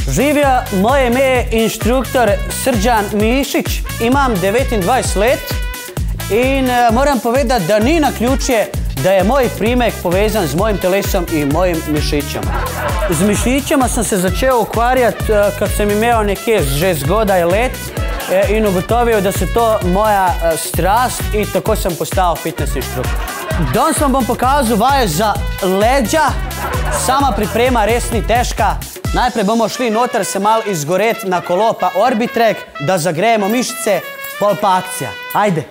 Živja, moje ime je inštruktor Srđan Mišić, imam 29 let in moram povedati, da ni naključje, da je moj primek povezan z mojim telesom in mojim mišićama. Z mišićama sem se začel ukvarjati, kad sem imel nekje že zgodaj let in ugotovil, da se to moja strast in tako sem postal fitness inštruktor. Danes vam bom pokazal vaje za leđa, sama priprema res ni težka. Najprej bomo šli noter se malo izgoreti na kolo pa Orbitrek, da zagrejemo mišice, pol pa akcija. Ajde.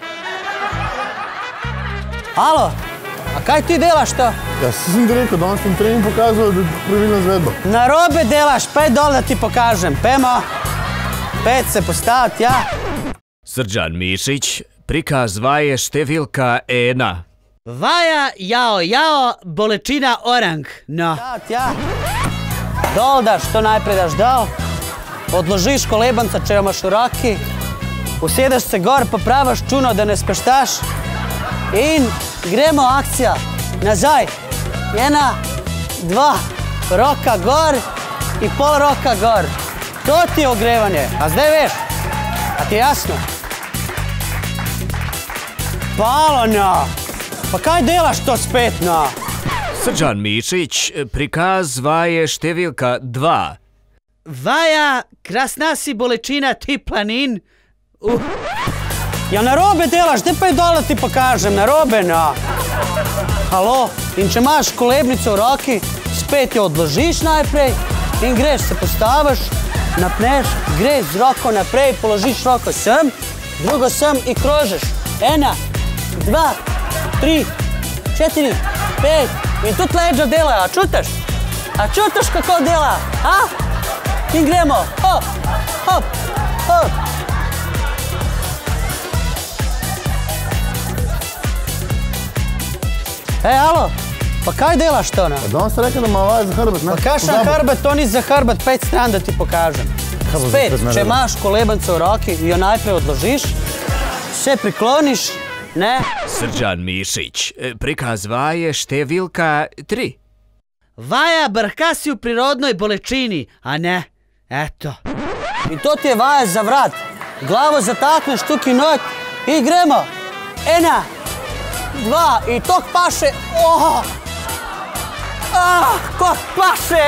Alo, a kaj ti delaš to? Ja, sem ti rekel, danes sem trening pokazal, da je pravilno izvedbo. Narobe delaš, pej dol da ti pokažem. Pejmo, pet se postaviti, ja. Srđan Mišić, prikaz vaje številka 1. Vaja, jao, bolečina orang, no. Staviti, ja. Dol daš, to najprej daš dol. Odložiš kolebanca, če jo imaš v roki. Usedeš se gor, popravaš čuno, da ne speštaš. In gremo akcija. Nazaj. 1, 2, roka gor in pol roka gor. To ti je ogrevanje. A zdaj veš? A ti je jasno? Palo, no. Pa kaj delaš to spet, no? Srđan Mišić, prikaz vaje številka 2. Vaja, krasna si bolečina ti planin. Ja narobe delaš, gdje pa je dole ti pokažem, narobe, no. Halo, in če imaš kolebnico v roki, spet jo odložiš najprej in greš, se postaviš, napneš, greš z roko naprej, položiš roko sem, drugo sem in krožiš. 1, 2, 3, 4, 5 in tudi leđa delajo, a čutiš? A čutiš kako dela, a? In gremo, hop, hop, hop. Alo, pa kaj delaš to, ne? Danes si rekel, da ima vaje za hrbet, ne? Pa kakšen hrbet, to ni za hrbet, 5 stran da ti pokažem. Spet, če imaš kolebance v roki, jo najprej odložiš, se prikloniš, ne? Srđan Mišić, prikaz vaje številka 3. Vaja brka si v prirodnoj bolečini, a ne? Eto. In to ti je vaja za vrat. Glavo zatakneš tukaj not in gremo. 1, 2 in tok paše. Kak paše,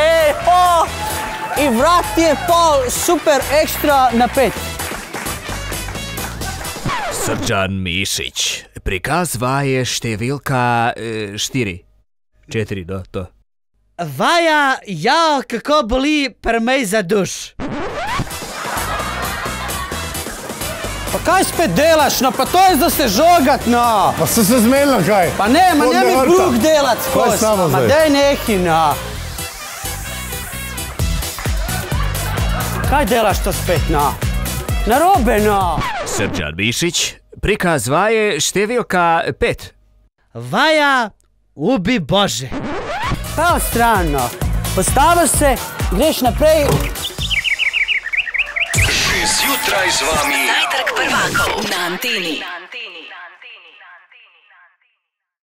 in vrat ti je pol super ekstra napet. Srđan Mišić, prikaz vaje številka 4. 4, do, to. Vaja, jao, kako boli prmej za duš. Pa kaj spet delaš, no, pa to je za se žogat, no. Pa se zmenila kaj? Pa ne, ma ne mi bruh delat skos, ma daj neki, no. Kaj delaš to spet, no? Narobe, no. Srđan Mišić, prikaz vaje številka 5. Vaja, ubi Bože. Pa strano, postaviš se, greš naprej. Že zjutraj z vami Zajtrk prvakov na Anteni.